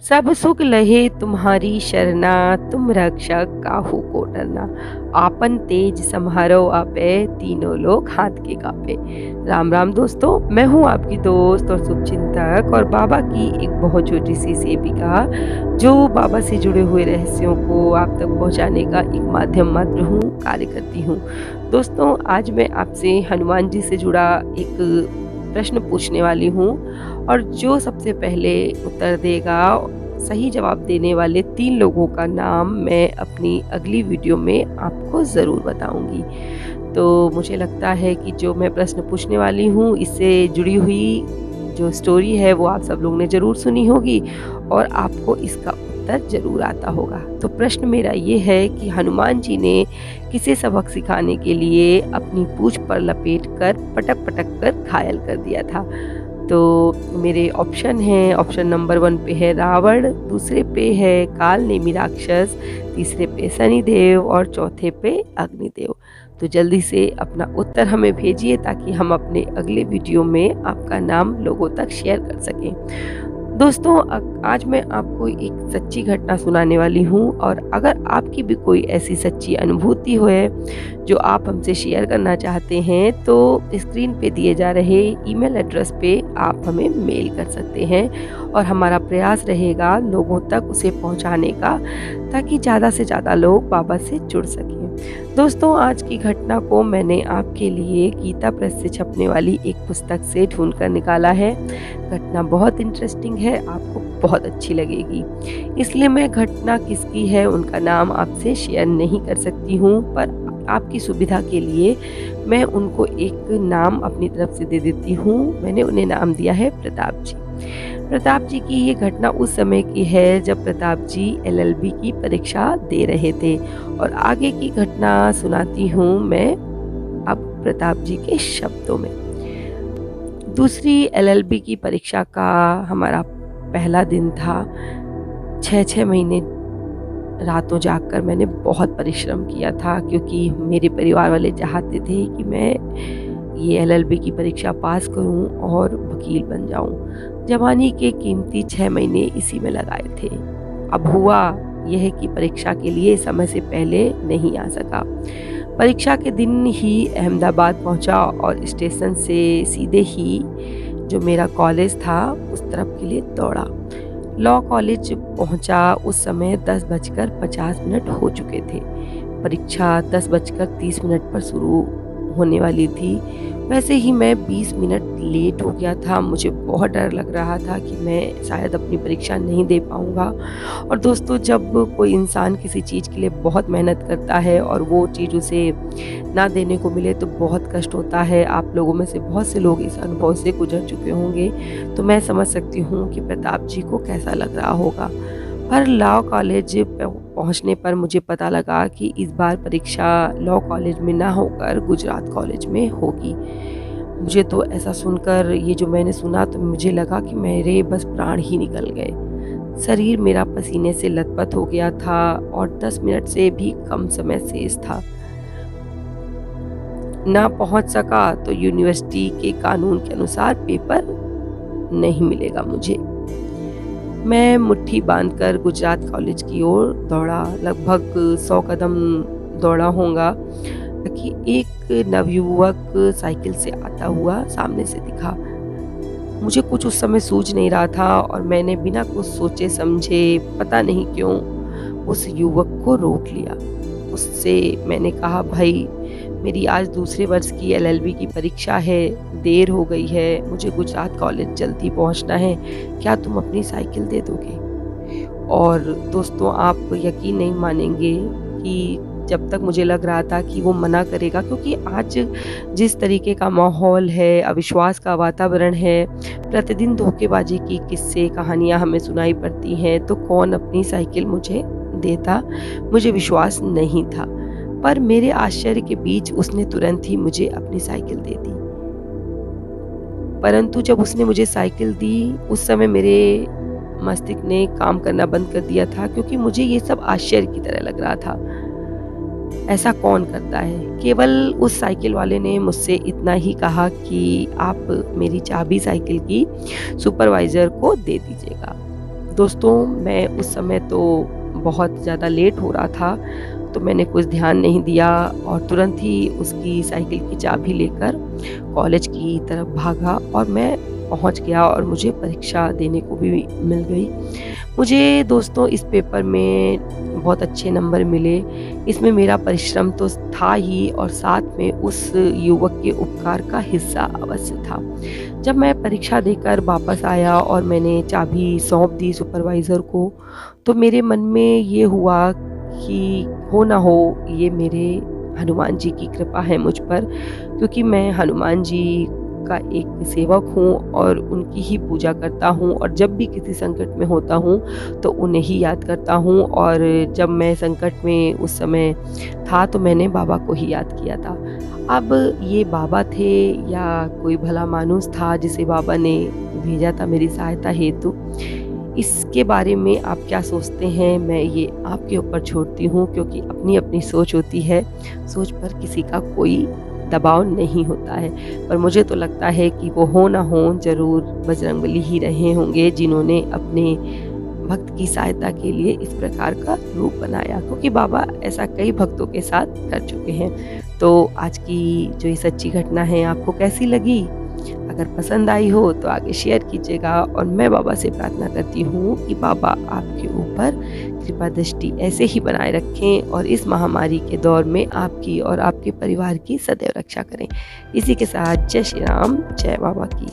सब सुख लहे तुम्हारी शरणा, तुम रक्षक काहू को डरना। आपन तेज सम्हारो आपे, तीनों लोग हाथ के कापे। राम राम दोस्तों, मैं हूँ आपकी दोस्त और शुभचिंतक और बाबा की एक बहुत छोटी सी सेविका, जो बाबा से जुड़े हुए रहस्यों को आप तक पहुँचाने का एक माध्यम मात्र हूँ, कार्य करती हूँ। दोस्तों, आज मैं आपसे हनुमान जी से जुड़ा एक प्रश्न पूछने वाली हूँ और जो सबसे पहले उत्तर देगा, सही जवाब देने वाले 3 लोगों का नाम मैं अपनी अगली वीडियो में आपको ज़रूर बताऊंगी। तो मुझे लगता है कि जो मैं प्रश्न पूछने वाली हूँ, इससे जुड़ी हुई जो स्टोरी है वो आप सब लोगों ने ज़रूर सुनी होगी और आपको इसका उत्तर ज़रूर आता होगा। तो प्रश्न मेरा ये है कि हनुमान जी ने किसे सबक सिखाने के लिए अपनी पूंछ पर लपेट कर पटक पटक कर घायल कर दिया था। तो मेरे ऑप्शन हैं, ऑप्शन नंबर 1 पे है रावण, दूसरे पे है काल नेमी राक्षस, तीसरे पे शनिदेव और चौथे पे अग्निदेव। तो जल्दी से अपना उत्तर हमें भेजिए ताकि हम अपने अगले वीडियो में आपका नाम लोगों तक शेयर कर सकें। दोस्तों, आज मैं आपको एक सच्ची घटना सुनाने वाली हूँ और अगर आपकी भी कोई ऐसी सच्ची अनुभूति हो जो आप हमसे शेयर करना चाहते हैं, तो स्क्रीन पे दिए जा रहे ईमेल एड्रेस पे आप हमें मेल कर सकते हैं और हमारा प्रयास रहेगा लोगों तक उसे पहुंचाने का, ताकि ज़्यादा से ज़्यादा लोग बाबा से जुड़ सकें। दोस्तों, आज की घटना को मैंने आपके लिए गीता प्रेस से छपने वाली एक पुस्तक से ढूंढ कर निकाला है। घटना बहुत इंटरेस्टिंग है, आपको बहुत अच्छी लगेगी, इसलिए मैं घटना किसकी है उनका नाम आपसे शेयर नहीं कर सकती हूँ, पर आपकी सुविधा के लिए मैं उनको एक नाम अपनी तरफ से दे देती हूँ। मैंने उन्हें नाम दिया है प्रताप जी। प्रताप जी की ये घटना उस समय की है जब प्रताप जी LLB की परीक्षा दे रहे थे और आगे की घटना सुनाती हूँ मैं अब प्रताप जी के शब्दों में। दूसरी LLB की परीक्षा का हमारा पहला दिन था। 6 महीने रातों जागकर मैंने बहुत परिश्रम किया था, क्योंकि मेरे परिवार वाले चाहते थे कि मैं ये LLB की परीक्षा पास करूं और वकील बन जाऊं। जवानी के कीमती 6 महीने इसी में लगाए थे। अब हुआ यह कि परीक्षा के लिए समय से पहले नहीं आ सका। परीक्षा के दिन ही अहमदाबाद पहुंचा और स्टेशन से सीधे ही जो मेरा कॉलेज था उस तरफ के लिए दौड़ा। लॉ कॉलेज पहुंचा उस समय 10:50 हो चुके थे। परीक्षा 10:30 पर शुरू होने वाली थी। वैसे ही मैं 20 मिनट लेट हो गया था। मुझे बहुत डर लग रहा था कि मैं शायद अपनी परीक्षा नहीं दे पाऊंगा। और दोस्तों, जब कोई इंसान किसी चीज़ के लिए बहुत मेहनत करता है और वो चीज़ उसे ना देने को मिले तो बहुत कष्ट होता है। आप लोगों में से बहुत से लोग इस अनुभव से गुजर चुके होंगे, तो मैं समझ सकती हूँ कि प्रताप जी को कैसा लग रहा होगा। पर लॉ कॉलेज पहुंचने पर मुझे पता लगा कि इस बार परीक्षा लॉ कॉलेज में ना होकर गुजरात कॉलेज में होगी। मुझे तो ऐसा सुनकर, ये जो मैंने सुना, तो मुझे लगा कि मेरे बस प्राण ही निकल गए। शरीर मेरा पसीने से लथपथ हो गया था और 10 मिनट से भी कम समय शेष था। ना पहुंच सका तो यूनिवर्सिटी के कानून के अनुसार पेपर नहीं मिलेगा मुझे। मैं मुट्ठी बांधकर गुजरात कॉलेज की ओर दौड़ा। लगभग 100 कदम दौड़ा होगा कि एक नवयुवक साइकिल से आता हुआ सामने से दिखा। मुझे कुछ उस समय सूझ नहीं रहा था और मैंने बिना कुछ सोचे समझे, पता नहीं क्यों, उस युवक को रोक लिया। उससे मैंने कहा, भाई, मेरी आज दूसरे वर्ष की LLB की परीक्षा है, देर हो गई है, मुझे गुजरात कॉलेज जल्दी पहुंचना है, क्या तुम अपनी साइकिल दे दोगे? और दोस्तों, आप यकीन नहीं मानेंगे कि जब तक मुझे लग रहा था कि वो मना करेगा, क्योंकि आज जिस तरीके का माहौल है, अविश्वास का वातावरण है, प्रतिदिन धोखेबाजी की किस्से कहानियाँ हमें सुनाई पड़ती हैं, तो कौन अपनी साइकिल मुझे देता? मुझे विश्वास नहीं था, पर मेरे आश्चर्य के बीच उसने तुरंत ही मुझे अपनी साइकिल दे दी। परंतु जब उसने मुझे साइकिल दी, उस समय मेरे मस्तिष्क ने काम करना बंद कर दिया था, क्योंकि मुझे ये सब आश्चर्य की तरह लग रहा था। ऐसा कौन करता है? केवल उस साइकिल वाले ने मुझसे इतना ही कहा कि आप मेरी चाबी साइकिल की सुपरवाइजर को दे दीजिएगा। दोस्तों मैं उस समय तो बहुत ज़्यादा लेट हो रहा था, तो मैंने कुछ ध्यान नहीं दिया और तुरंत ही उसकी साइकिल की चाबी लेकर कॉलेज की तरफ भागा और मैं पहुंच गया और मुझे परीक्षा देने को भी मिल गई। मुझे दोस्तों इस पेपर में बहुत अच्छे नंबर मिले। इसमें मेरा परिश्रम तो था ही और साथ में उस युवक के उपकार का हिस्सा अवश्य था। जब मैं परीक्षा देकर वापस आया और मैंने चाबी सौंप दी सुपरवाइज़र को, तो मेरे मन में ये हुआ कि हो ना हो ये मेरे हनुमान जी की कृपा है मुझ पर, क्योंकि मैं हनुमान जी का एक सेवक हूँ और उनकी ही पूजा करता हूँ और जब भी किसी संकट में होता हूँ तो उन्हें ही याद करता हूँ। और जब मैं संकट में उस समय था तो मैंने बाबा को ही याद किया था। अब ये बाबा थे या कोई भला मानुस था जिसे बाबा ने भेजा था मेरी सहायता हेतु, इसके बारे में आप क्या सोचते हैं मैं ये आपके ऊपर छोड़ती हूँ, क्योंकि अपनी अपनी सोच होती है, सोच पर किसी का कोई दबाव नहीं होता है। पर मुझे तो लगता है कि वो हो ना हो ज़रूर बजरंगबली ही रहे होंगे जिन्होंने अपने भक्त की सहायता के लिए इस प्रकार का रूप बनाया, क्योंकि बाबा ऐसा कई भक्तों के साथ कर चुके हैं। तो आज की जो ये सच्ची घटना है आपको कैसी लगी? अगर पसंद आई हो तो आगे शेयर कीजिएगा और मैं बाबा से प्रार्थना करती हूँ कि बाबा आपके ऊपर कृपा दृष्टि ऐसे ही बनाए रखें और इस महामारी के दौर में आपकी और आपके परिवार की सदैव रक्षा करें। इसी के साथ जय श्री राम, जय बाबा की।